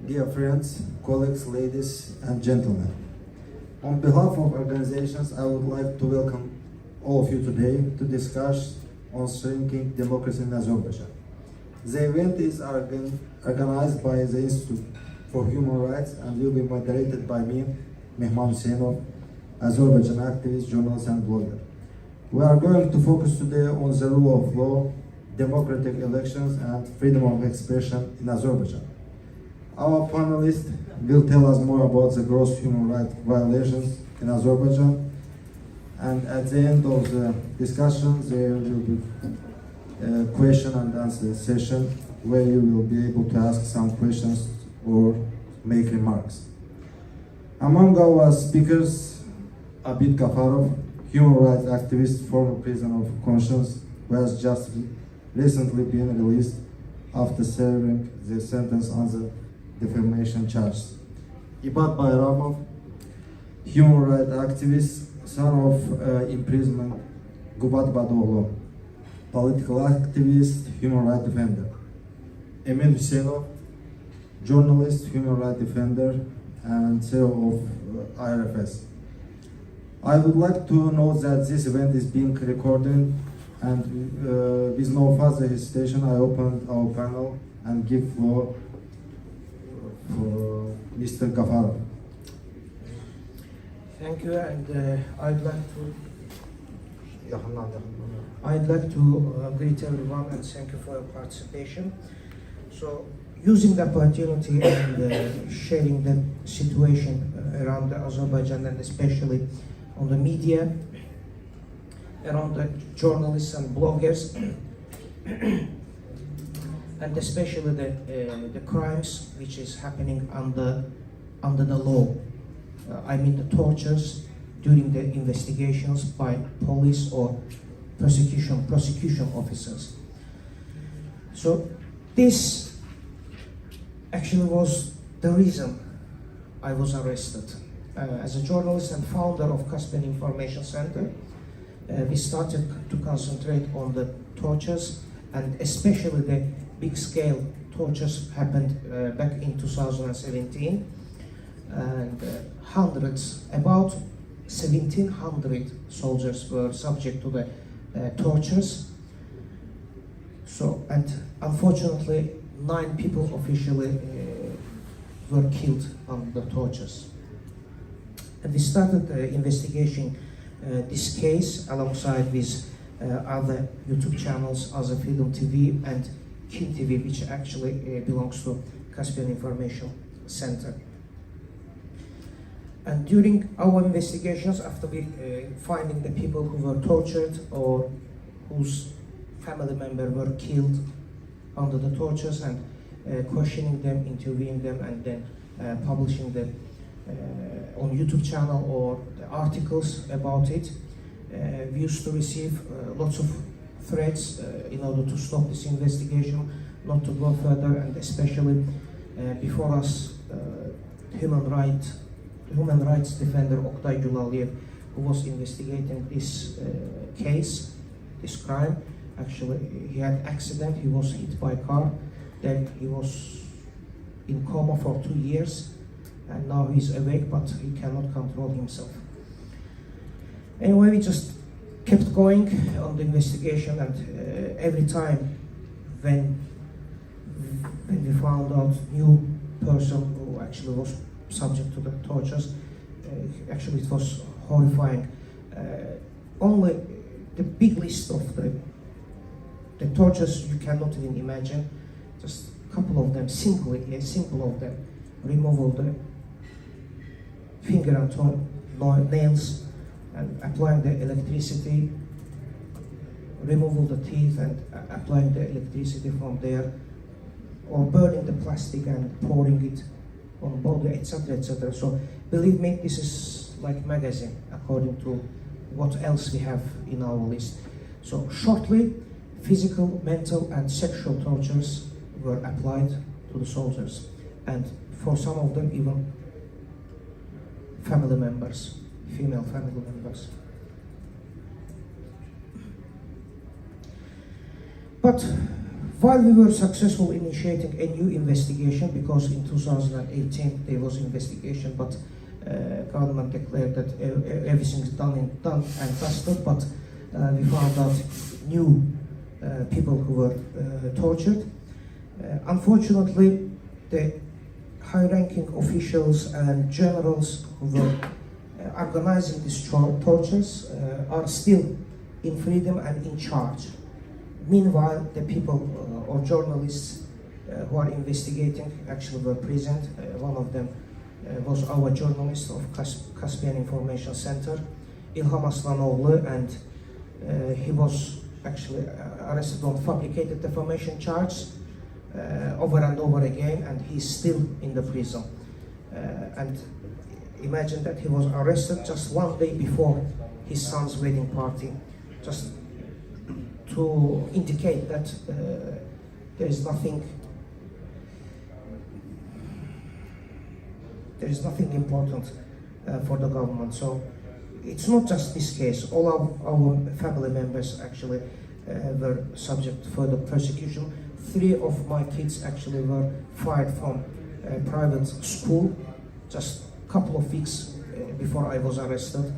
Dear friends, colleagues, ladies and gentlemen, on behalf of organizations, I would like to welcome all of you today to discuss on shrinking democracy in Azerbaijan. The event is organized by the Institute for Human Rights and will be moderated by me, Mehman Hüseyinov, Azerbaijan activist, journalist and blogger. We are going to focus today on the rule of law, democratic elections and freedom of expression in Azerbaijan. Our panelists will tell us more about the gross human rights violations in Azerbaijan, and at the end of the discussion there will be a question and answer session where you will be able to ask some questions or make remarks. Among our speakers, Abid Gafarov, human rights activist, former prisoner of conscience, who has just recently been released after serving the sentence on the defamation charges. Ibad Bayramov, human rights activist, son of imprisonment Gubat Badoglu, political activist, human rights defender. Emin Hüseyinov, journalist, human rights defender, and CEO of IRFS. I would like to note that this event is being recorded, and with no further hesitation, I open our panel and give floor for Mr. Gafarov. Thank you, and I'd like to greet everyone and thank you for your participation. So, using the opportunity and sharing the situation around Azerbaijan and especially on the media, around the journalists and bloggers, and especially the crimes which is happening under the law. I mean the tortures during the investigations by police or prosecution officers. So this actually was the reason I was arrested. As a journalist and founder of Caspian Information Center, we started to concentrate on the tortures, and especially the big-scale tortures happened back in 2017, and hundreds, about 1,700 soldiers were subject to the tortures. So, and unfortunately, 9 people officially were killed on the tortures. And we started investigating this case alongside with other YouTube channels, other Freedom TV and Kim TV, which actually belongs to Caspian Information Center. And during our investigations, after we finding the people who were tortured or whose family member were killed under the tortures, and questioning them, interviewing them, and then publishing them on YouTube channel or the articles about it, we used to receive lots of threats in order to stop this investigation, not to go further, and especially before us, human rights defender Oktay Gulaliev, who was investigating this case, this crime. Actually, he had an accident, he was hit by a car, then he was in coma for 2 years, and now he's awake, but he cannot control himself. Anyway, we just kept going on the investigation, and every time when we found out new person who actually was subject to the tortures, actually it was horrifying. Only the big list of the tortures you cannot even imagine, just a couple of them, simple of them: removal of the finger and toe nails, and applying the electricity, removal the teeth and applying the electricity from there, or burning the plastic and pouring it on body, etc., etc. So believe me, this is like magazine according to what else we have in our list. So shortly, physical, mental and sexual tortures were applied to the soldiers, and for some of them even family members, female family members. But while we were successful in initiating a new investigation, because in 2018 there was investigation, but government declared that everything's done and dusted, but we found out new people who were tortured. Unfortunately, the high-ranking officials and generals who were organizing these tortures are still in freedom and in charge. Meanwhile, the people or journalists who are investigating actually were present. One of them was our journalist of Caspian Information Center, İlham Aslanoğlu, and he was actually arrested on fabricated defamation charges over and over again, and he's still in the prison. And imagine that he was arrested just one day before his son's wedding party, just to indicate that there is nothing important for the government. So it's not just this case. All our family members actually were subject to further persecution. 3 of my kids actually were fired from a private school just a couple of weeks before I was arrested.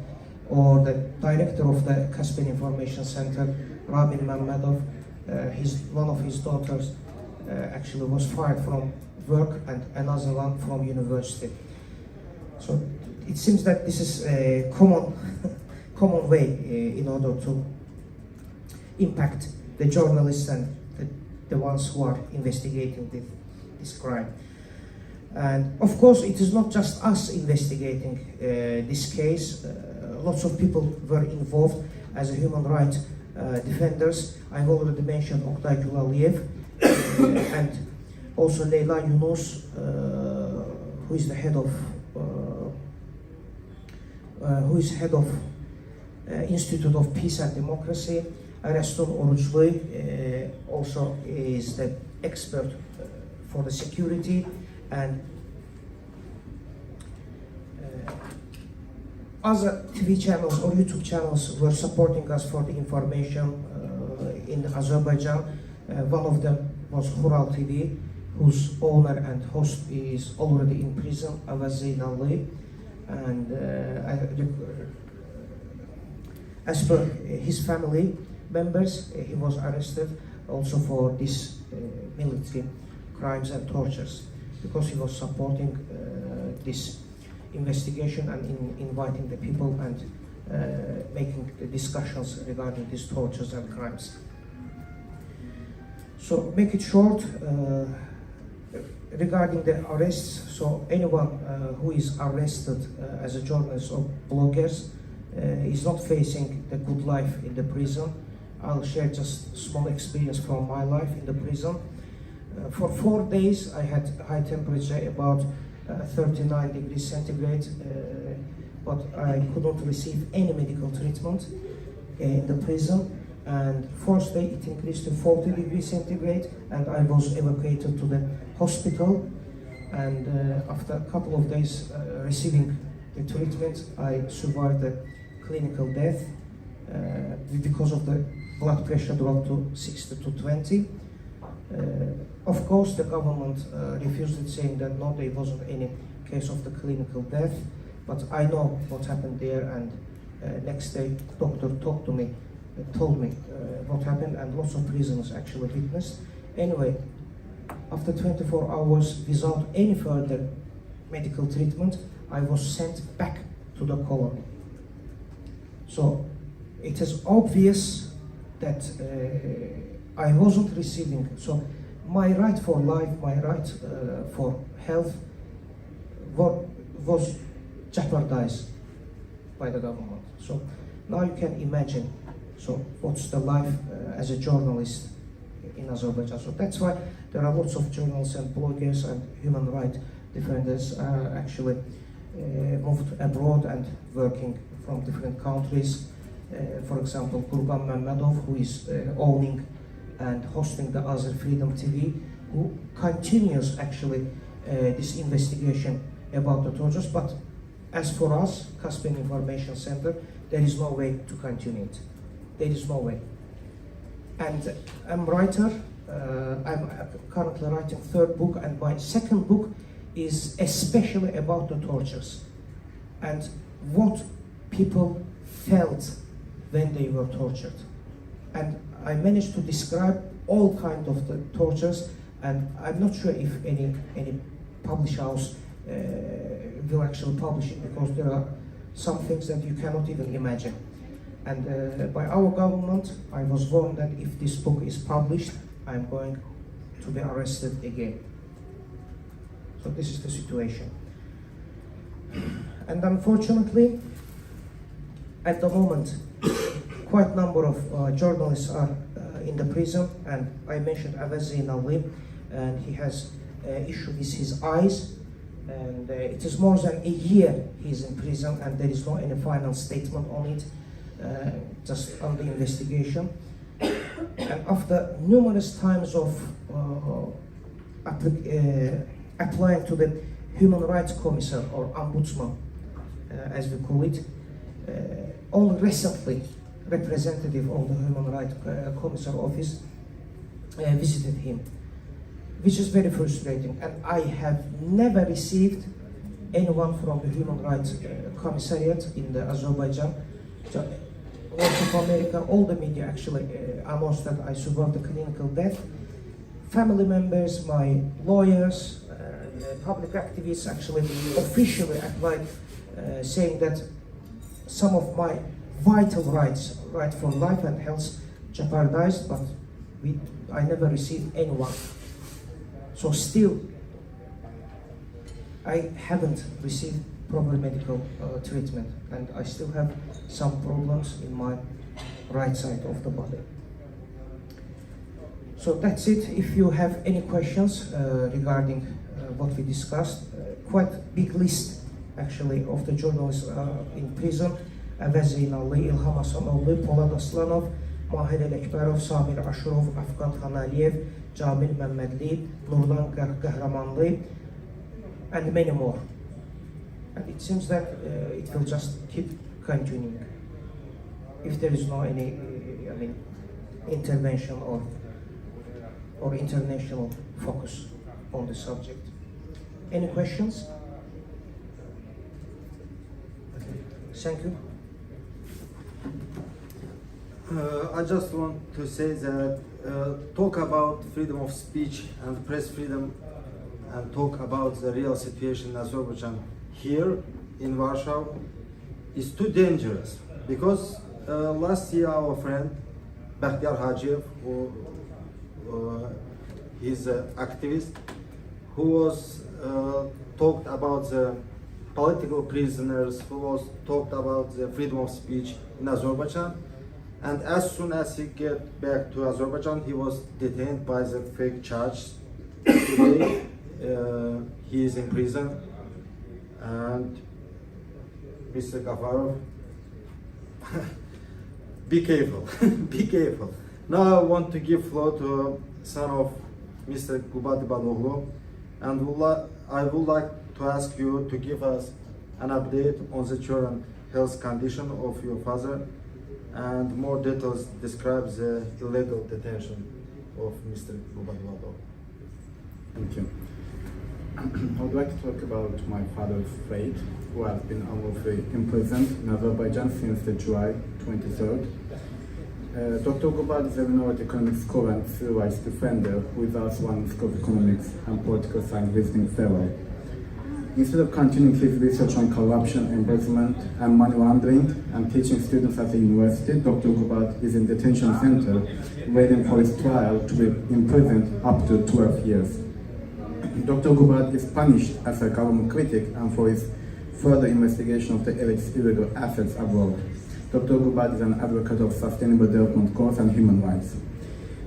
Or the director of the Caspian Information Center, Ramin Mammadov, one of his daughters actually was fired from work, and another one from university. So it seems that this is a common way in order to impact the journalists and the ones who are investigating this crime. And of course, it is not just us investigating this case. Lots of people were involved as a human rights defenders. I've already mentioned Oktay Gulaliev and also Leyla Yunus, who is the head of Institute of Peace and Democracy. Areston Oruçlu also is the expert for the security, and other TV channels or YouTube channels were supporting us for the information in Azerbaijan. One of them was Hural TV, whose owner and host is already in prison, Avaz Zeynalli. And as per his family members, he was arrested also for these military crimes and tortures, because he was supporting this investigation and inviting the people and making the discussions regarding these tortures and crimes. So, make it short, regarding the arrests, so anyone who is arrested as a journalist or bloggers is not facing the good life in the prison. I'll share just a small experience from my life in the prison. For 4 days I had high temperature, about 39 degrees centigrade, but I could not receive any medical treatment in the prison. And fourth day it increased to 40 degrees centigrade, and I was evacuated to the hospital. And after a couple of days receiving the treatment, I survived the clinical death because of the blood pressure dropped to 60 to 20. Of course, the government refused it, saying that no, there wasn't any case of the clinical death. But I know what happened there, and next day, doctor told me what happened, and lots of prisoners actually witnessed. Anyway, after 24 hours, without any further medical treatment, I was sent back to the colony. So it is obvious that I wasn't receiving. So my right for life, my right for health was jeopardized by the government. So now you can imagine, so what's the life as a journalist in Azerbaijan. So that's why there are lots of journalists and bloggers and human rights defenders actually moved abroad and working from different countries. For example, Kurban Mammadov, who is owning and hosting the Azer Freedom TV, who continues actually this investigation about the tortures. But as for us, Caspian Information Center, there is no way to continue it. There is no way. And I'm a writer, I'm currently writing third book, and my second book is especially about the tortures and what people felt when they were tortured. And I managed to describe all kinds of the tortures, and I'm not sure if any publish house will actually publish it, because there are some things that you cannot even imagine. And by our government, I was warned that if this book is published, I'm going to be arrested again. So this is the situation. And unfortunately, at the moment, quite a number of journalists are in the prison, and I mentioned Azerbaijan, and he has issued his eyes, and it is more than a year he's in prison, and there is no any final statement on it, just on the investigation. And after numerous times of applying to the Human Rights Commissioner, or Ombudsman, as we call it, only recently representative of the Human Rights Commissioner office visited him, which is very frustrating. And I have never received anyone from the Human Rights Commissariat in the Azerbaijan. So, Voice of America, all the media actually announced that I survived the clinical death. Family members, my lawyers, public activists actually officially applied, saying that some of my vital rights, right for life and health, jeopardized, but I never received anyone. So still, I haven't received proper medical treatment, and I still have some problems in my right side of the body. So that's it. If you have any questions regarding what we discussed, quite big list actually of the journalists in prison: Azerbaijan, İlham Hasanoğlu, Polat Aslanov, Mahir Elekberov, Samir Ashurov, Afgan Khanaliyev, Camil Mehmedli, Nurlan Kahramanlı, and many more. And it seems that it will just keep continuing if there is no any intervention or international focus on the subject. Any questions? Thank you. I just want to say that talk about freedom of speech and press freedom, and talk about the real situation in Azerbaijan here in Warsaw is too dangerous, because last year our friend Bakhtiar Hajiev, who he's an activist, who was talked about the political prisoners, who was talked about the freedom of speech in Azerbaijan, and as soon as he get back to Azerbaijan, he was detained by the fake charge. Today he is in prison, and Mr. Gafarov, be careful, be careful. Now I want to give floor to son of Mr. Gubat Baloglu, and I would like to ask you to give us an update on the current health condition of your father, and more details describe the illegal detention of Mr. Gubat Baloglu. Thank you. I would like to talk about my father's fate, who has been unlawfully imprisoned in Azerbaijan since the July 23rd. Dr. Gubat is a renowned economics scholar and civil rights defender, who is also one School of Economics and Political Science visiting fellow. Instead of continuing his research on corruption, embezzlement, and money laundering, and teaching students at the university, Dr. Gubat is in detention center, waiting for his trial to be imprisoned up to 12 years. Dr. Gubat is punished as a government critic and for his further investigation of the elites' illegal assets abroad. Dr. Gubat is an advocate of sustainable development goals and human rights.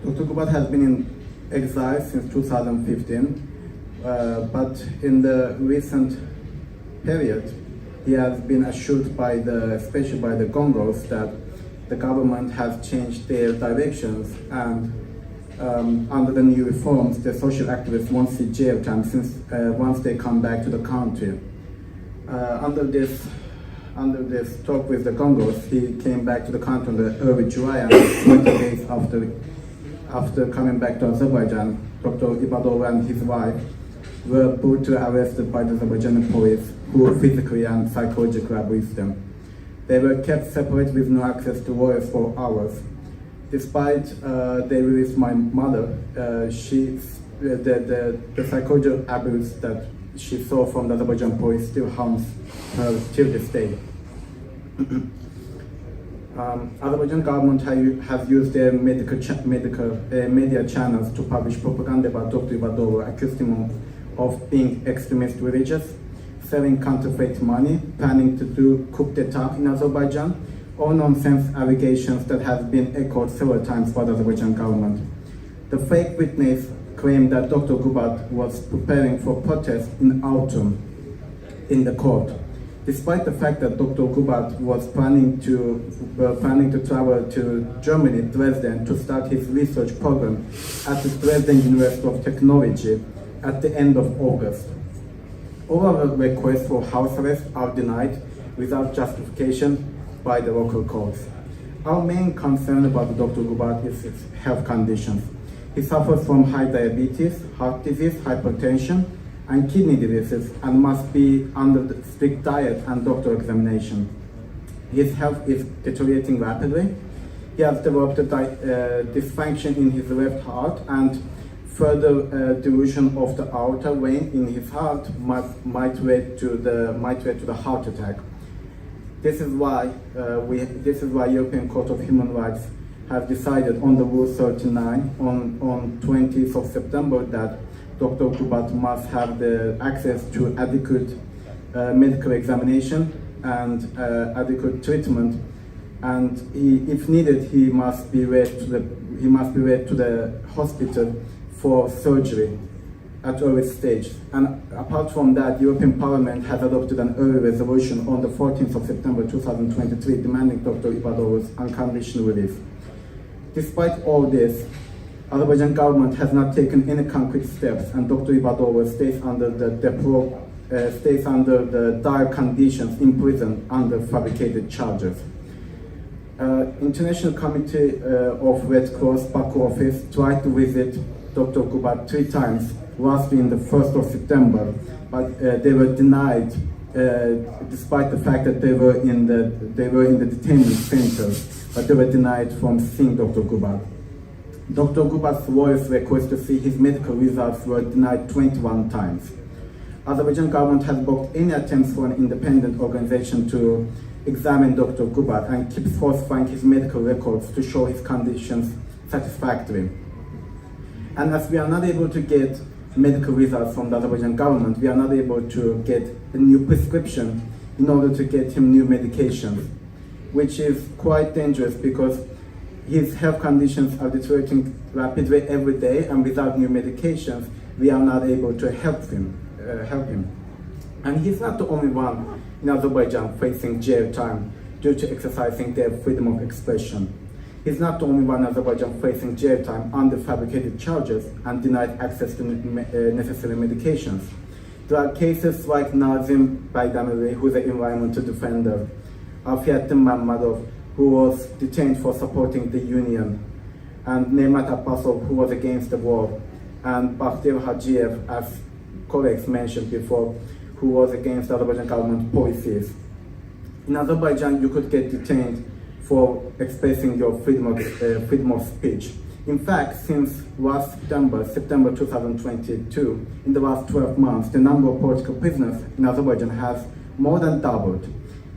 Dr. Gubat has been in exile since 2015, but in the recent period, he has been assured especially by the Congos, that the government has changed their directions, and under the new reforms, the social activists won't see jail time once they come back to the country. Under this talk with the Congos, he came back to the country in the early July, and 20 days after after coming back to Azerbaijan, Dr. Ibadov and his wife were brutally arrested by the Azerbaijani police, who physically and psychologically abused them. They were kept separate with no access to lawyers for hours. Despite they released my mother, the psychological abuse that she saw from the Azerbaijan police still haunts her till this day. Azerbaijan government has used their media channels to publish propaganda about Dr. Ibadov, accusing him of being extremist religious, selling counterfeit money, planning to do coup d'etat in Azerbaijan, all nonsense allegations that have been echoed several times by the Azerbaijan government. The fake witness claimed that Dr. Gubat was preparing for protest in autumn in the court, despite the fact that Dr. Gubat was planning to travel to Germany, Dresden, to start his research program at the Dresden University of Technology at the end of August. All our requests for house arrest are denied without justification by the local courts. Our main concern about Dr. Gubat is his health conditions. He suffers from high diabetes, heart disease, hypertension, and kidney diseases, and must be under the strict diet and doctor examination. His health is deteriorating rapidly. He has developed a dysfunction in his left heart, and further dilution of the aorta vein in his heart might lead to the heart attack. This is why European Court of Human Rights have decided on the Rule 39 on 20th of September that Dr. Gubat must have the access to adequate medical examination and adequate treatment, and if needed, he must be read to the hospital for surgery at early stage. And apart from that, European Parliament has adopted an early resolution on the 14th of September 2023 demanding Dr. Ibadov's unconditional release. Despite all this, Azerbaijan government has not taken any concrete steps, and Dr. Ibadov stays under the dire conditions in prison under fabricated charges. International Committee of Red Cross Baku office tried to visit Dr. Gubat 3 times, lastly in the 1st of September, but they were denied, despite the fact that they were in the detainment center, but they were denied from seeing Dr. Gubat. Dr. Gubat's lawyers' request to see his medical results were denied 21 times. Azerbaijan government has blocked any attempts for an independent organization to examine Dr. Gubat and keeps falsifying his medical records to show his conditions satisfactory. And as we are not able to get medical results from the Azerbaijan government, we are not able to get a new prescription in order to get him new medications, which is quite dangerous because his health conditions are deteriorating rapidly every day, and without new medications, we are not able to help him. And he's not the only one in Azerbaijan facing jail time due to exercising their freedom of expression. He's not the only one in Azerbaijan facing jail time under fabricated charges and denied access to necessary medications. There are cases like Nazim Baydamiri, who is an environmental defender, Afiattin Mammadov, who was detained for supporting the union, and Nemat Abbasov, who was against the war, and Bakhtir Hajiev, as colleagues mentioned before, who was against Azerbaijan government policies. In Azerbaijan, you could get detained for expressing your freedom of speech. In fact, since last September 2022, in the last 12 months, the number of political prisoners in Azerbaijan has more than doubled,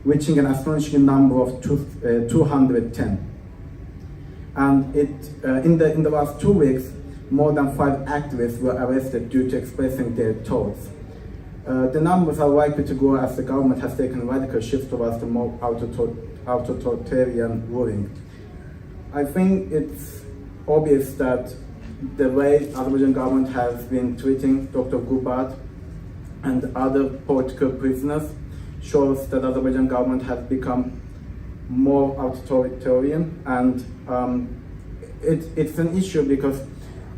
reaching an astonishing number of 210. And in the last 2 weeks, more than 5 activists were arrested due to expressing their thoughts. The numbers are likely to grow as the government has taken a radical shift towards the more authoritarian ruling. I think it's obvious that the way Azerbaijan government has been treating Dr. Gubat and other political prisoners shows that Azerbaijan government has become more authoritarian, and it's an issue because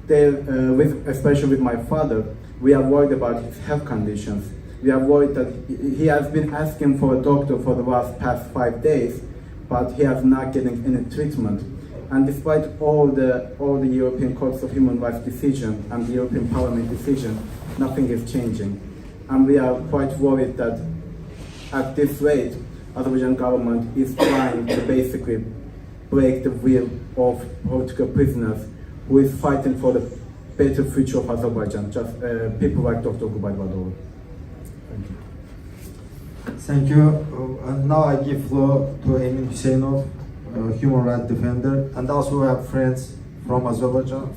especially with my father, we are worried about his health conditions. We are worried that he has been asking for a doctor for the past 5 days, but he is not getting any treatment. And despite all the European Courts of Human Rights decision and the European Parliament decision, nothing is changing. And we are quite worried that at this rate, Azerbaijan government is trying to basically break the will of political prisoners who is fighting for the better future of Azerbaijan, just people like Dr. Gubay Badov. Thank you. Thank you. And now I give floor to Emin Hüseyinov, human rights defender, and also we have friends from Azerbaijan.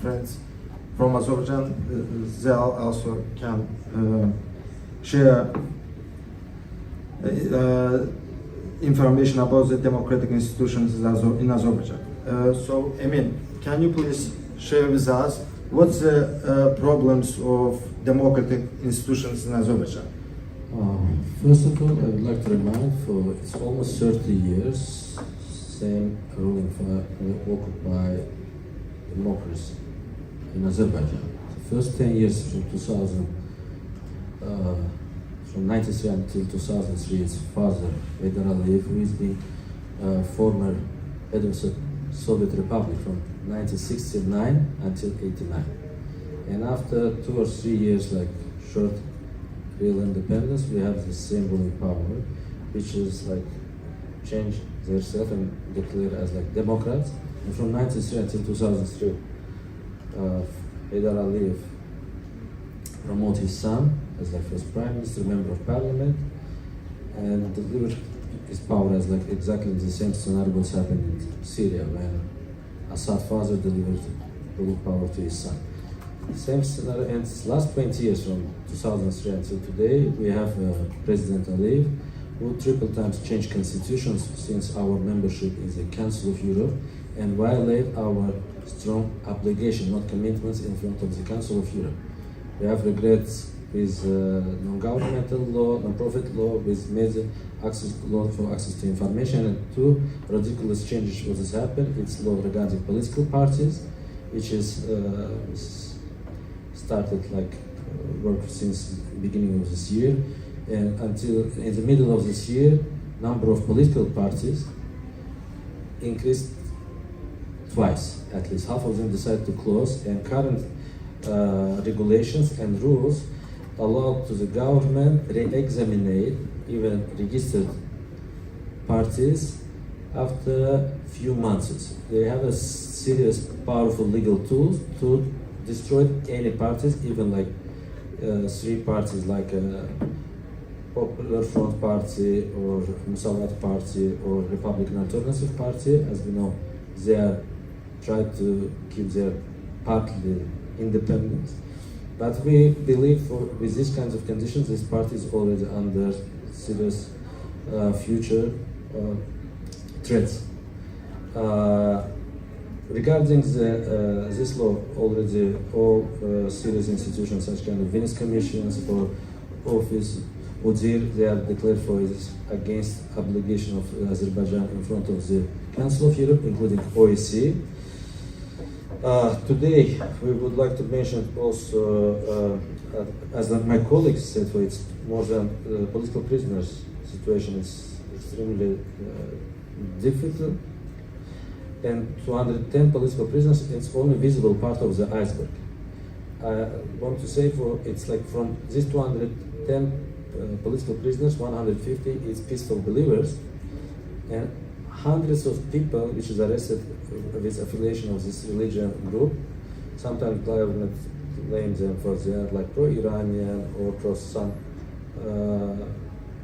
They also can share information about the democratic institutions in Azerbaijan. So, Emin, can you please share with us what's the problems of democratic institutions in Azerbaijan? First of all, I would like to remind for it's almost 30 years, same ruling occupy democracy in Azerbaijan. The first 10 years from 2000, from 93 until 2003, its father, Heydar Aliyev, who is the former head of the Soviet Republic from 1969 until 89. And after 2 or 3 years, like short real independence, we have the same ruling power, which is like change themselves and declare as like Democrats. And from 1993 until 2003, Heydar Aliyev promoted his son as like first prime minister, member of parliament, and delivered his power as like exactly the same scenario what's happened in Syria when Assad father delivered ruling power to his son. Same scenario, and last 20 years from 2003 until today, we have President Aliyev, who triple times changed constitutions since our membership in the Council of Europe and violate our strong obligation, not commitments, in front of the Council of Europe. We have regrets with non-governmental law, non-profit law, with media access law for access to information, and two ridiculous changes what has happened. It's law regarding political parties, which is started like work since beginning of this year, and until in the middle of this year, number of political parties increased twice. At least half of them decided to close, and current regulations and rules allow to the government re-examine even registered parties after few months. They have a serious, powerful legal tools to destroy any parties, even like three parties like Popular Front Party or Musavat Party or Republican Alternative Party. As we know, they are trying to keep their party independence. But we believe with these kinds of conditions, this party is already under serious future threats. Regarding this law, already all serious institutions such kind of Venice commissions or office, UDIR, they are declared for this against obligation of Azerbaijan in front of the Council of Europe, including OSCE. Today, we would like to mention also, as my colleagues said, for it's more than political prisoners situation is extremely difficult, and 210 political prisoners, it's only visible part of the iceberg. I want to say it's like from these 210 political prisoners, 150 is peaceful believers, and hundreds of people which is arrested with affiliation of this religion group. Sometimes government blames them for they are like pro-Iranian or pro some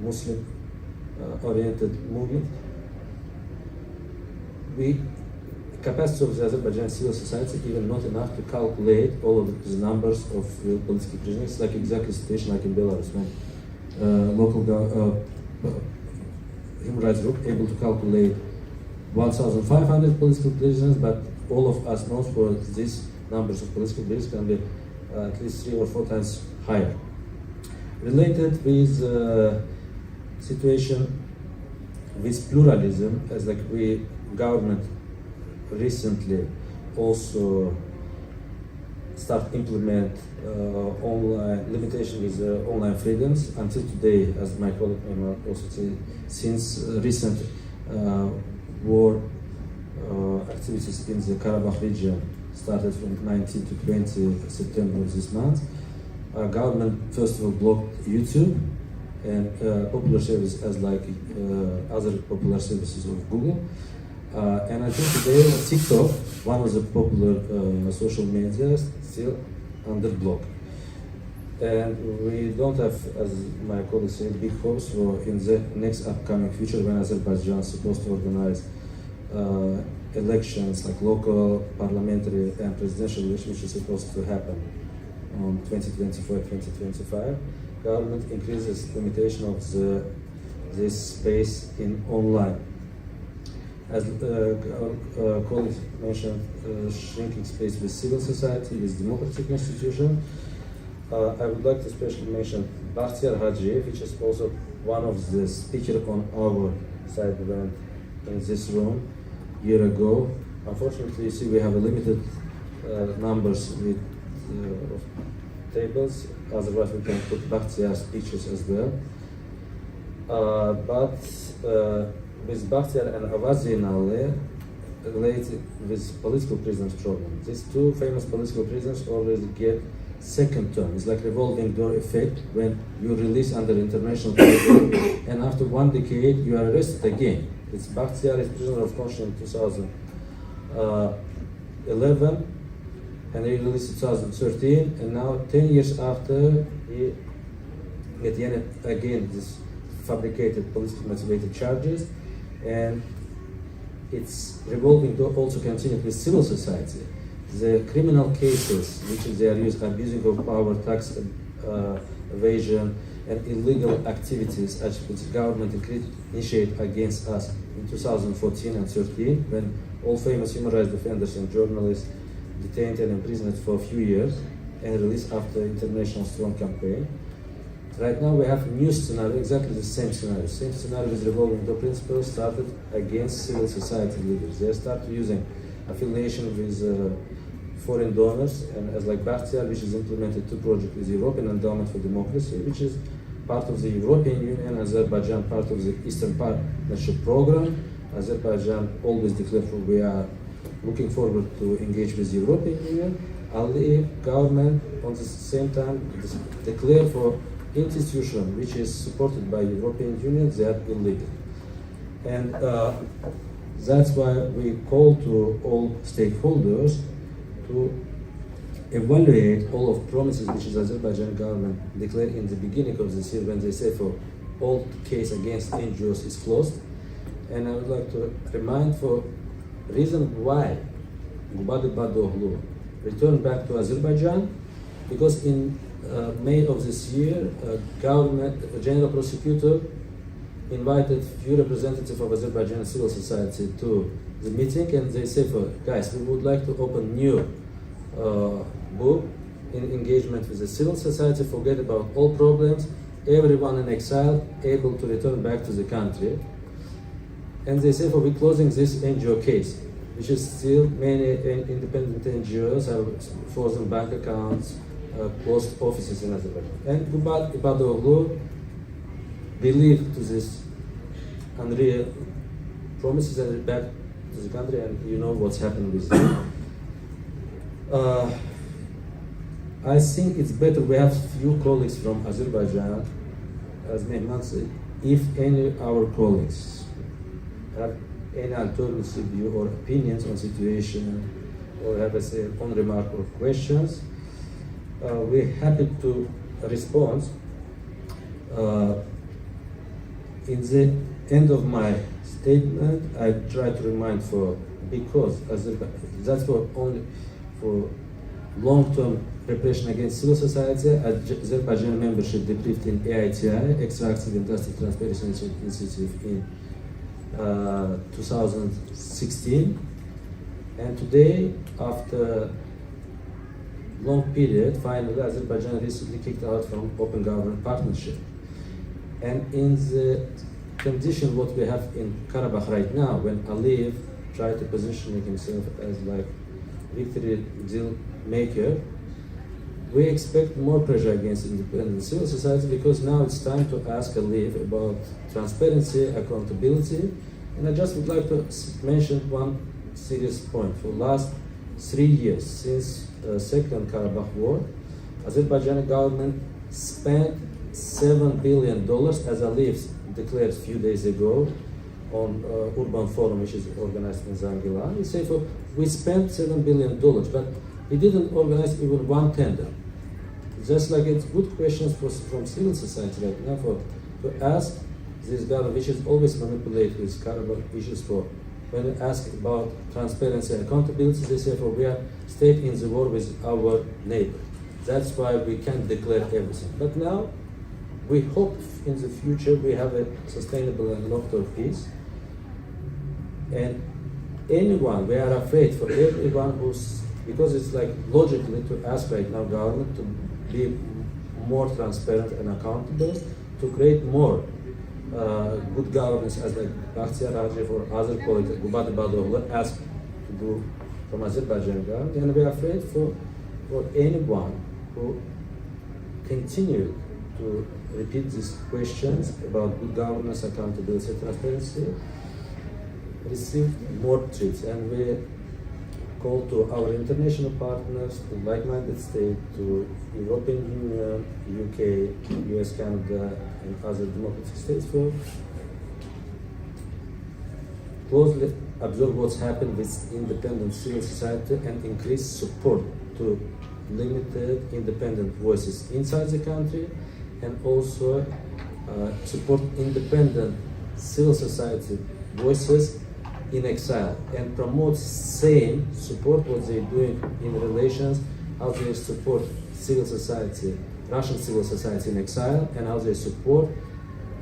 Muslim oriented movement. Capacity of the Azerbaijan civil society even not enough to calculate all of the numbers of political prisoners, like exactly situation like in Belarus when local human rights group able to calculate 1,500 political prisoners, but all of us know for these numbers of political prisoners can be at least 3 or 4 times higher. Related with situation with pluralism, as like we government recently also start implement online limitation with online freedoms. Until today, as my colleague also said, since recent war activities in the Karabakh region started from 19 to 20 September of this month. Government first of all blocked YouTube and popular services as like other popular services of Google. And I think today TikTok, one of the popular social media, still under block. And we don't have, as my colleagues said, big hopes for in the next upcoming future when Azerbaijan is supposed to organize elections like local, parliamentary and presidential elections, which is supposed to happen on 2024-2025. Government increases limitation of this space in online. As colleagues mentioned, shrinking space with civil society, with democratic institution. I would like to especially mention Bakhtiar Hajiyev, which is also one of the speakers on our side event in this room a year ago. Unfortunately, you see we have a limited numbers with tables, otherwise we can put Bakhtiar's pictures as well. With Bakhtiar and Avazi now related with political prisoners problem. These two famous political prisoners already get second term. It's like revolving door effect when you release under international law and after 1 decade you are arrested again. It's Bakhtiar is prisoner of conscience in 2011 and he released in 2013 and now 10 years after he again this fabricated politically motivated charges, and it's revolving door also continued with civil society. The criminal cases which they are used abusing of power, tax evasion and illegal activities as the government initiated against us in 2014 and 13 when all famous human rights defenders and journalists detained and imprisoned for a few years and released after international strong campaign. Right now we have new scenario, exactly the same scenario with revolving door principles started against civil society leaders. They start using affiliation with foreign donors and as like Bakhtiar, which is implemented two projects with European Endowment for Democracy, which is part of the European Union, Azerbaijan part of the Eastern Partnership Program. Azerbaijan always declared for we are looking forward to engage with the European Union. Aliyev government on the same time declare for institution which is supported by European Union, they are illegal. And that's why we call to all stakeholders to evaluate all of promises which is Azerbaijan government declared in the beginning of this year when they say for all case against NGOs is closed. And I would like to remind for reason why Gubadi Badoğlu returned back to Azerbaijan, because in May of this year, government general prosecutor invited few representatives of Azerbaijan civil society to the meeting, and they say, "For guys, we would like to open new book in engagement with the civil society. Forget about all problems. Everyone in exile able to return back to the country." And they say, "For we closing this NGO case, which is still many independent NGOs have frozen bank accounts." Closed offices in Azerbaijan. And Gubadi Badoğlu believed to this unreal promises and back to the country, and you know what's happened with them. I think it's better we have few colleagues from Azerbaijan, as Mehman said, if any of our colleagues have any alternative view or opinions on situation or have a say on remark or questions, we're happy to respond. In the end of my statement, I try to remind because that's for only for long-term repression against civil society. Azerbaijan membership debriefed in AITI, Extractive Industrial Transparency Initiative, in 2016, and today, after long period, finally Azerbaijan recently kicked out from Open Government Partnership. And in the condition what we have in Karabakh right now, when Aliyev tried to position himself as like victory deal maker, we expect more pressure against independent civil society, because now it's time to ask Aliyev about transparency, accountability. And I just would like to mention one serious point. For the last 3 years, since Second Karabakh War, Azerbaijani government spent $7 billion, as Aliyev declared a few days ago on urban forum, which is organized in Zangilan. He said, we spent $7 billion, but we didn't organize even one tender. Just like it's good questions from civil society right now to ask this government, which is always manipulated with Karabakh issues for. When you ask about transparency and accountability, they say, we are staying in the war with our neighbor. That's why we can't declare everything. But now, we hope in the future we have a sustainable and long-term peace. And anyone, we are afraid for everyone because it's like logically to ask right now government to be more transparent and accountable, to create more good governance, as like Bakhtiar Rajev or other politics, Gubat Badoglu asked to do from Azerbaijan government. And we are afraid for anyone who continue to repeat these questions about good governance, accountability, transparency, receive more threats. And we call to our international partners, to like-minded states, to European Union, UK, US, Canada, and other democratic states for closely observe what's happened with independent civil society and increase support to limited independent voices inside the country, and also support independent civil society voices in exile, and promote same support what they're doing in relations, how they support civil society, Russian civil society in exile, and how they support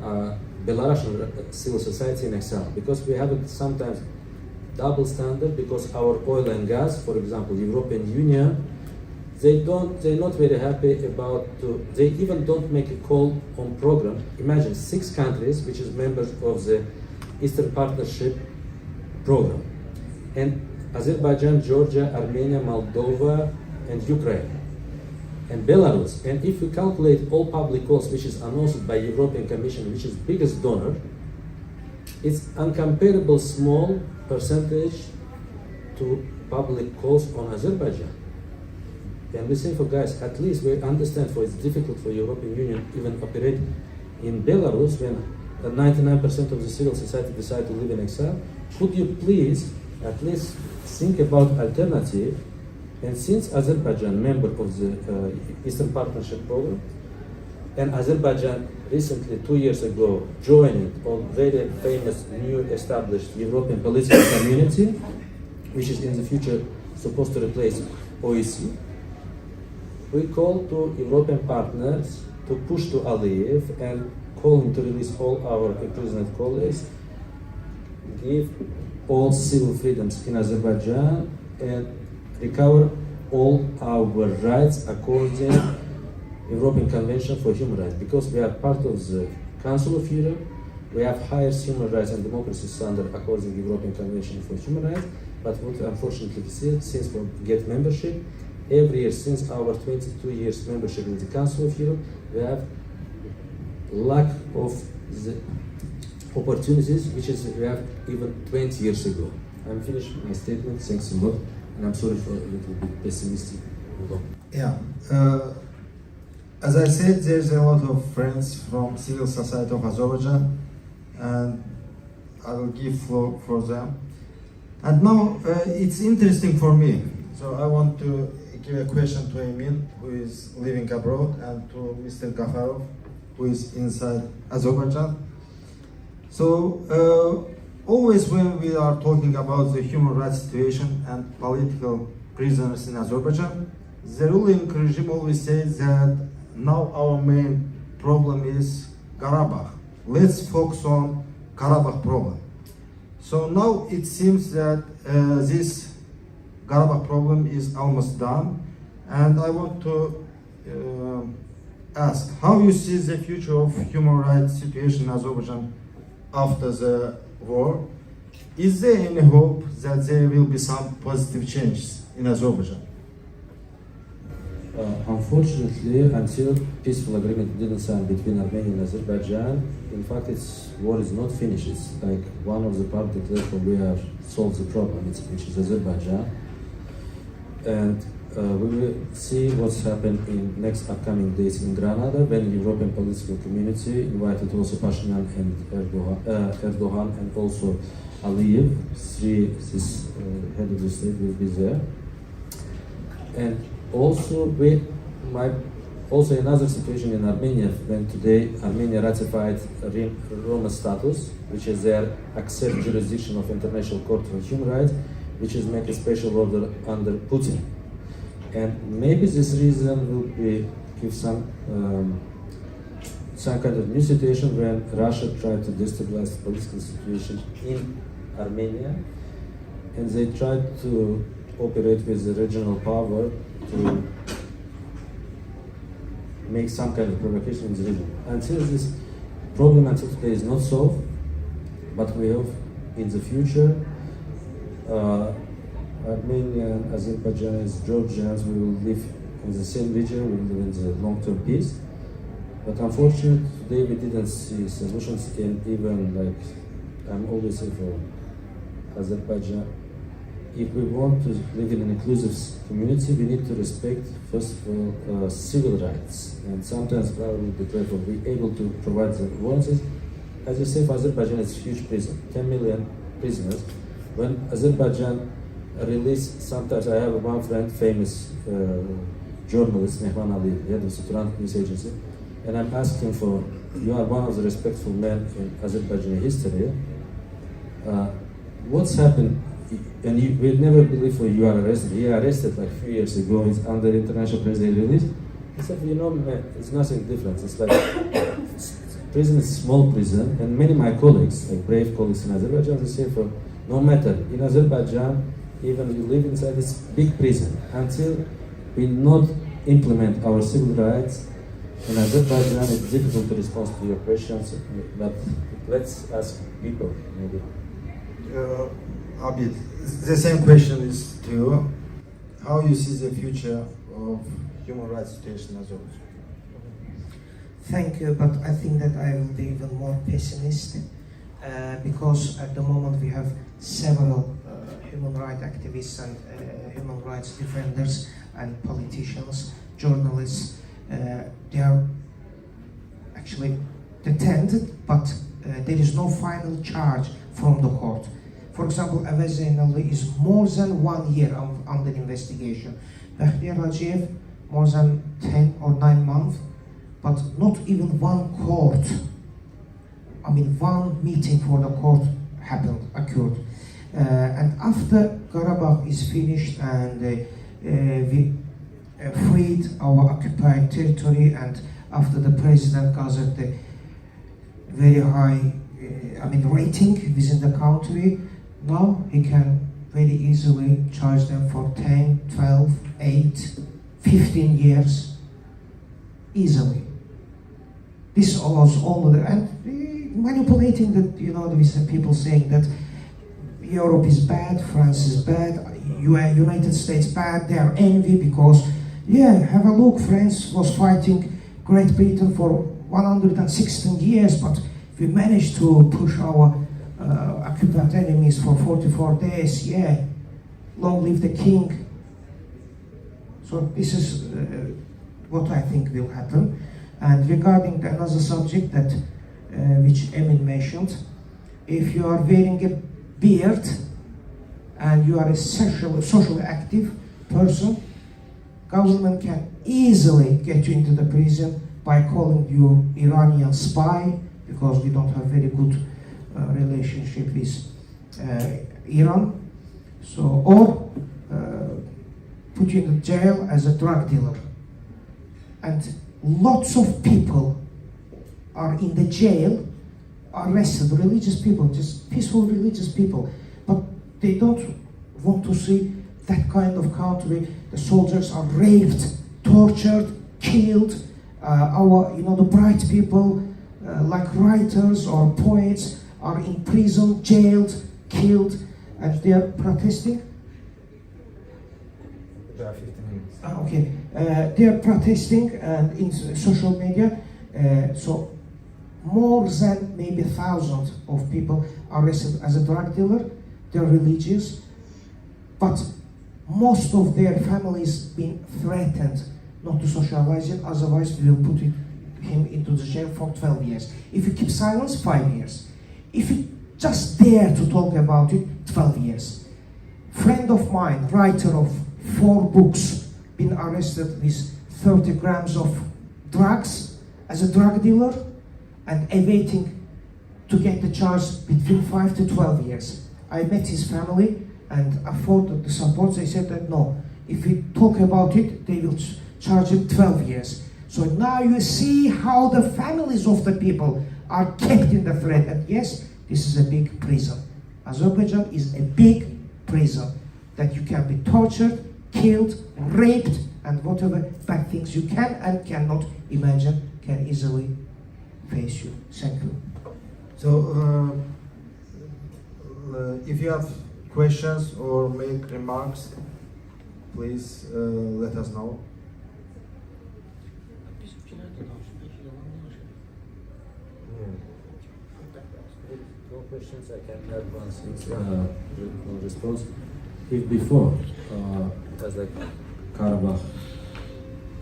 Belarusian civil society in exile. Because we have sometimes double standard, because our oil and gas, for example, European Union, they're not very happy about they even don't make a call on program. Imagine 6 countries which is members of the Eastern Partnership program, and Azerbaijan, Georgia, Armenia, Moldova, and Ukraine, and Belarus. And if we calculate all public calls, which is announced by European Commission, which is biggest donor, it's uncomparable small percentage to public calls on Azerbaijan. And we say for guys, at least we understand for it's difficult for European Union even operate in Belarus when 99% of the civil society decide to live in exile. Could you please at least think about alternative? And since Azerbaijan member of the Eastern Partnership program, and Azerbaijan recently 2 years ago joined a very famous new established European political community, which is in the future supposed to replace OEC. We call to European partners to push to Aliyev and call him to release all our imprisoned colleagues, give all civil freedoms in Azerbaijan, and recover all our rights according to European Convention for Human Rights. Because we are part of the Council of Europe, we have highest human rights and democracy standard according to European Convention for Human Rights. But what unfortunately we see, since we get membership, every year since our 22 years membership in the Council of Europe, we have lack of the opportunities which is we have even 20 years ago. I'm finished my statement. Thanks a lot, and I'm sorry for a little bit pessimistic. Yeah. As I said, there's a lot of friends from civil society of Azerbaijan, and I will give floor for them. And now it's interesting for me, so I want to give a question to Emin, who is living abroad, and to Mr. Gafarov, who is inside Azerbaijan. So always when we are talking about the human rights situation and political prisoners in Azerbaijan, the ruling regime always says that now our main problem is Karabakh. Let's focus on Karabakh problem. So now it seems that this Karabakh problem is almost done, and I want to ask how you see the future of human rights situation in Azerbaijan after the war. Is there any hope that there will be some positive changes in Azerbaijan? Unfortunately, until peaceful agreement didn't sign between Armenia and Azerbaijan, in fact, war is not finished. It's like one of the parts declared for we have solved the problem, which is Azerbaijan. And we will see what's happened in next upcoming days in Granada, when the European political community invited also Pashinyan and Erdogan and also Aliyev, this head of the state will be there. And also we might also another situation in Armenia, when today Armenia ratified Roma status, which is their accept jurisdiction of International Court for Human Rights, which is make a special order under Putin. And maybe this reason will be give some kind of new situation when Russia tried to destabilize the political situation in Armenia, and they tried to operate with the regional power to make some kind of provocation in the region. Until this problem until today is not solved, but we hope in the future Armenian, Azerbaijanis, Georgians, we will live in the same region, we will live in the long-term peace. But unfortunately, today we didn't see solutions, and even like, I'm always saying for Azerbaijan, if we want to live in an inclusive community, we need to respect, first of all, civil rights. And sometimes probably the people will be able to provide the volunteers. As you say, for Azerbaijan, it's a huge prison, 10 million prisoners. When Azerbaijan released, sometimes I have one friend, famous journalist, Mehman Ali, head of the Turan News Agency, and I'm asking for, you are one of the respectful men in Azerbaijani history, what's happened? And you will never believe when you are arrested. He arrested like a few years ago. He's under international prison release. He said, you know, man, it's nothing different. It's like prison is a small prison, and many of my colleagues, like brave colleagues in Azerbaijan, they say, for no matter in Azerbaijan, even you live inside this big prison, until we not implement our civil rights in Azerbaijan, it's difficult to respond to your questions. But let's ask people maybe. Abid, the same question is to you. How you see the future of human rights situation in Azerbaijan? Thank you, but I think that I will be even more pessimistic because at the moment we have several human rights activists and human rights defenders and politicians, journalists. They are actually detained, but there is no final charge from the court. For example, Avaz Zeynalli is more than 1 year under investigation. Bakhtiyar Rajiyev, more than 10 or 9 months, but not even one court, one meeting for the court occurred. And after Karabakh is finished and we freed our occupied territory, and after the president gathered the very high rating within the country, now he can very easily charge them for 10, 12, 8, 15 years easily. This was all of the, and manipulating that, with the people saying that Europe is bad, France is bad, United States bad, they are envy because, have a look, France was fighting Great Britain for 116 years, but we managed to push our occupied enemies for 44 days, long live the king. So this is what I think will happen. And regarding another subject that which Emin mentioned, if you are wearing a beard and you are a socially active person, government can easily get you into the prison by calling you Iranian spy, because we don't have very good relationship with Iran. So, or put you in jail as a drug dealer. And lots of people are in the jail, arrested, religious people, just peaceful religious people, but they don't want to see that kind of country. The soldiers are raped, tortured, killed. The bright people, like writers or poets, are in prison, jailed, killed, and they are protesting. There are 15 minutes. Okay, They are protesting and in social media. So more than maybe 1,000 of people arrested as a drug dealer. They're religious, but most of their families been threatened not to socialize it, otherwise we will put him into the jail for 12 years. If you keep silence, 5 years. If you just dare to talk about it, 12 years. Friend of mine, writer of 4 books, been arrested with 30 grams of drugs as a drug dealer and awaiting to get the charge between 5 to 12 years. I met his family and afforded the support. They said that no, if we talk about it, they will charge him 12 years. So now you see how the families of the people are kept in the threat. And yes, this is a big prison. Azerbaijan is a big prison that you can be tortured, killed, raped, and whatever bad things you can and cannot imagine can easily face you. Thank you. So, if you have questions or make remarks, please let us know. No questions, I can add one thing response. If before, as like Karabakh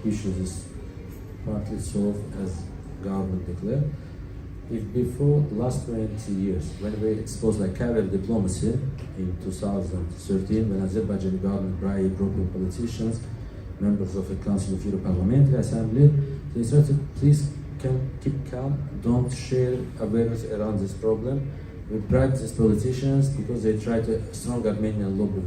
issue is partly solved as government declared, if before last 20 years, when we exposed like career diplomacy in 2013, when Azerbaijan government bribed European politicians, members of the Council of Europe Parliamentary Assembly, they started, please keep calm, don't share awareness around this problem. We bribed these politicians because they tried to strong Armenian lobby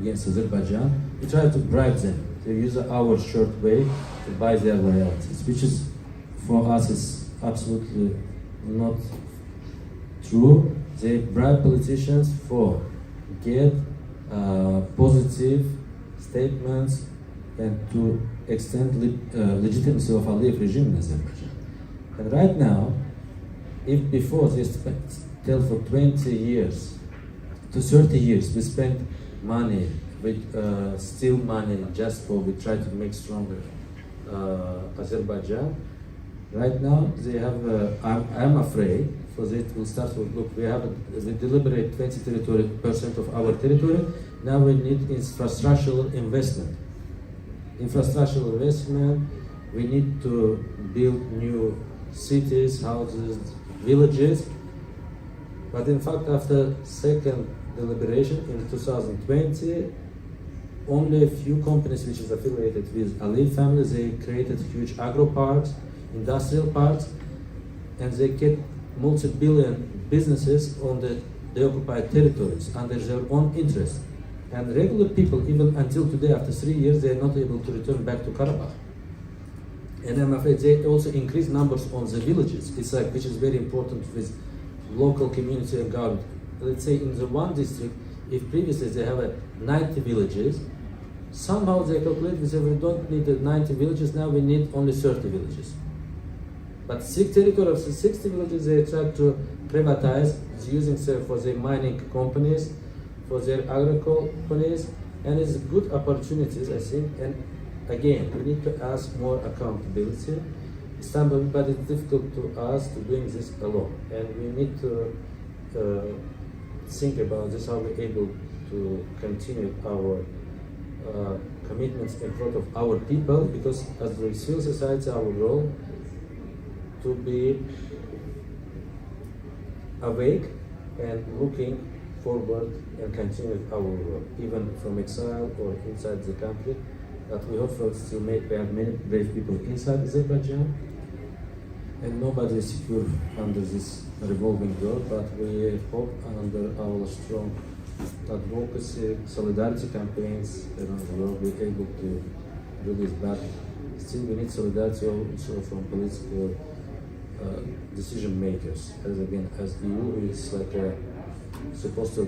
against Azerbaijan. We tried to bribe them. They use our short way to buy their loyalties, which is for us is absolutely not true. They bribe politicians for get positive statements and to extend legitimacy of Aliyev regime in Azerbaijan. And right now, if before they tell for 20 years to 30 years, we spent money, with steal money just for we try to make stronger Azerbaijan. Right now, they have. I'm afraid for that will start with. Look, we deliberate 20% of our territory. Now we need infrastructural investment. Infrastructural investment. We need to build new cities, houses, villages. But in fact, after second deliberation in 2020, only a few companies which is affiliated with Aliyev family, they created huge agro parks, industrial parks, and they get multi-billion businesses on the occupied territories under their own interest. And regular people, even until today, after 3 years, they are not able to return back to Karabakh. And I'm afraid they also increase numbers on the villages. It's like, which is very important with local community and government. Let's say in the one district, if previously they have 90 villages, somehow they calculate that we don't need 90 villages, now we need only 30 villages. But 6 territory of the 60 villages, they try to privatize, using them for their mining companies, for their agricultural companies, and it's good opportunities, I think. And again, we need to ask more accountability. But it's difficult to us to doing this alone, and we need to think about this, how we're able to continue our commitments in front of our people, because as the civil society, our role to be awake and looking forward and continue our work, even from exile or inside the country. But we hopefully still we have many brave people inside Azerbaijan, and nobody is secure under this revolving door, but we hope under our strong advocacy, solidarity campaigns around the world, we're able to do this. But still we need solidarity also from political decision makers. As again, as EU is like supposed to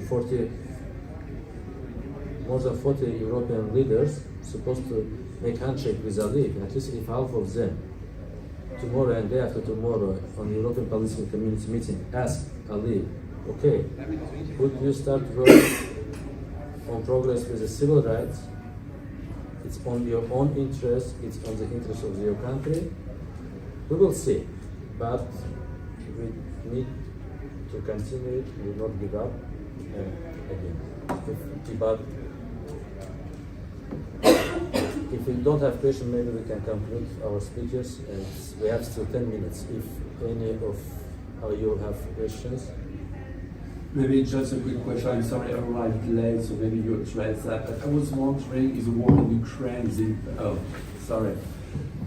more than 40 European leaders supposed to make handshake with Aliyev. At least if half of them tomorrow and day after tomorrow on the European political community meeting ask Aliyev, okay, would you start work on progress with the civil rights? it's on your own interest, it's on the interest of your country. We will see, but we need to continue it, we will not give up. And again, if we don't have questions, maybe we can conclude our speeches, and we have still 10 minutes. If any of you have questions. Maybe just a quick question. I'm sorry I arrived late, so maybe you addressed that. But I was wondering, is the war in Ukraine? Sorry.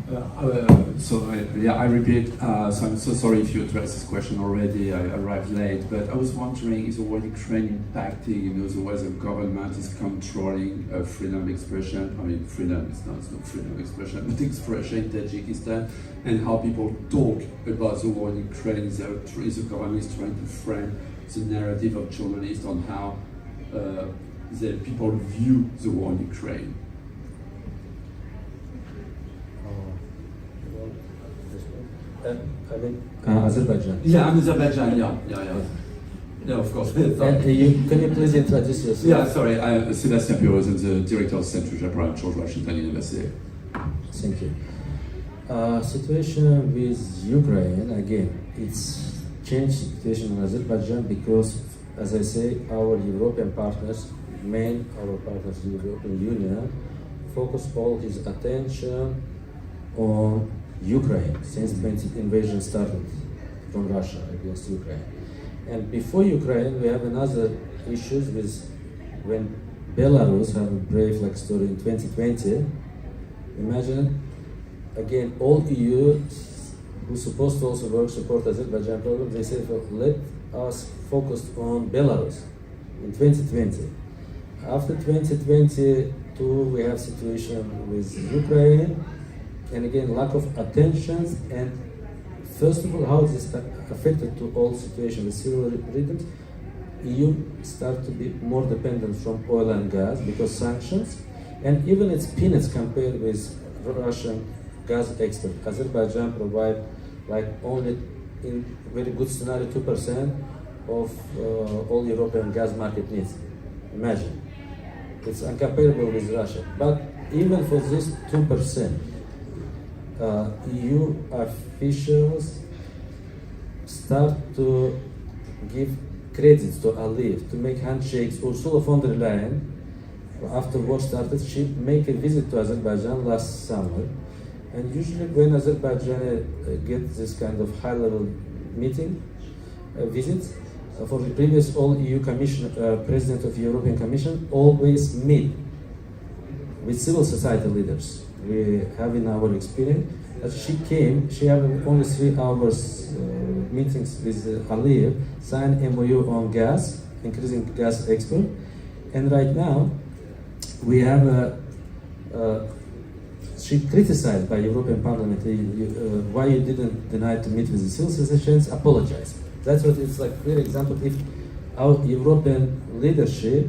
I repeat. So I'm so sorry if you addressed this question already. I arrived late, but I was wondering, is the war in Ukraine impacting, the way the government is controlling freedom of expression? I mean, freedom is not freedom of expression, but expression in Tajikistan, and how people talk about the war in Ukraine? Is the government is trying to frame the narrative of journalists on how the people view the war in Ukraine? Azerbaijan. Yeah, I'm Azerbaijan. Yeah. Yeah, of course. And can you please introduce yourself? Yeah, sorry. I'm Sebastian Piros. I'm the director of Central Japan, George Washington University. Thank you. Situation with Ukraine, again, it's changed situation in Azerbaijan because, as I say, our European partners, our partners in the European Union, focus all his attention on Ukraine since the invasion started from Russia against Ukraine. And before Ukraine, we have another issues with when Belarus have a brave like story in 2020. Imagine, again, all EU who's supposed to also support Azerbaijan program, they say, well, let us focus on Belarus in 2020. After 2022, we have situation with Ukraine, and again, lack of attention, and first of all, how this affected to all situation with civil rhythms. EU start to be more dependent from oil and gas because sanctions, and even it's peanuts compared with Russian gas export. Azerbaijan provide like only in very good scenario 2% of all European gas market needs. Imagine, it's uncomparable with Russia. But even for this 2%, EU officials start to give credits to Aliyev, to make handshakes. Ursula von der Leyen, after war started, she make a visit to Azerbaijan last summer. And usually when Azerbaijan get this kind of high-level meeting, visits, for the previous all EU Commission, President of the European Commission always meet with civil society leaders. We have in our experience that she came, she had only 3 hours meetings with Aliyev, signed MOU on gas, increasing gas export, and right now we have she criticized by European Parliament why you didn't deny to meet with the civil society, apologize. That's what it's like, clear example. If our European leadership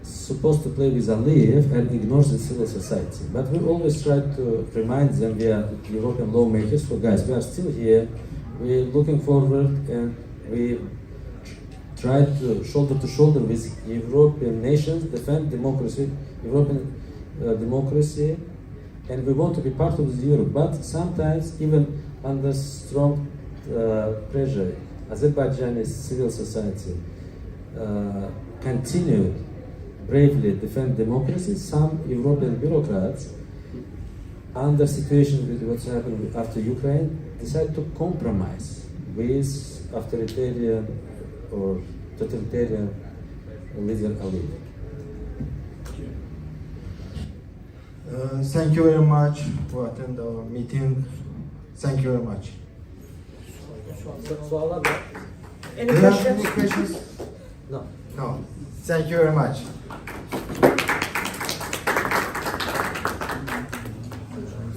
supposed to play with Aliyev and ignores the civil society. But we always try to remind them, we are European lawmakers, for guys, we are still here, we're looking forward, and we try to shoulder with European nations, defend democracy, European democracy, and we want to be part of Europe. But sometimes, even under strong pressure, Azerbaijani civil society continue bravely defend democracy. Some European bureaucrats, under situation with what's happened after Ukraine, decide to compromise with authoritarian or totalitarian leader Aliyev. Thank you very much for attending our meeting. Thank you very much. Any Do you have questions? any questions? No. No. Thank you very much.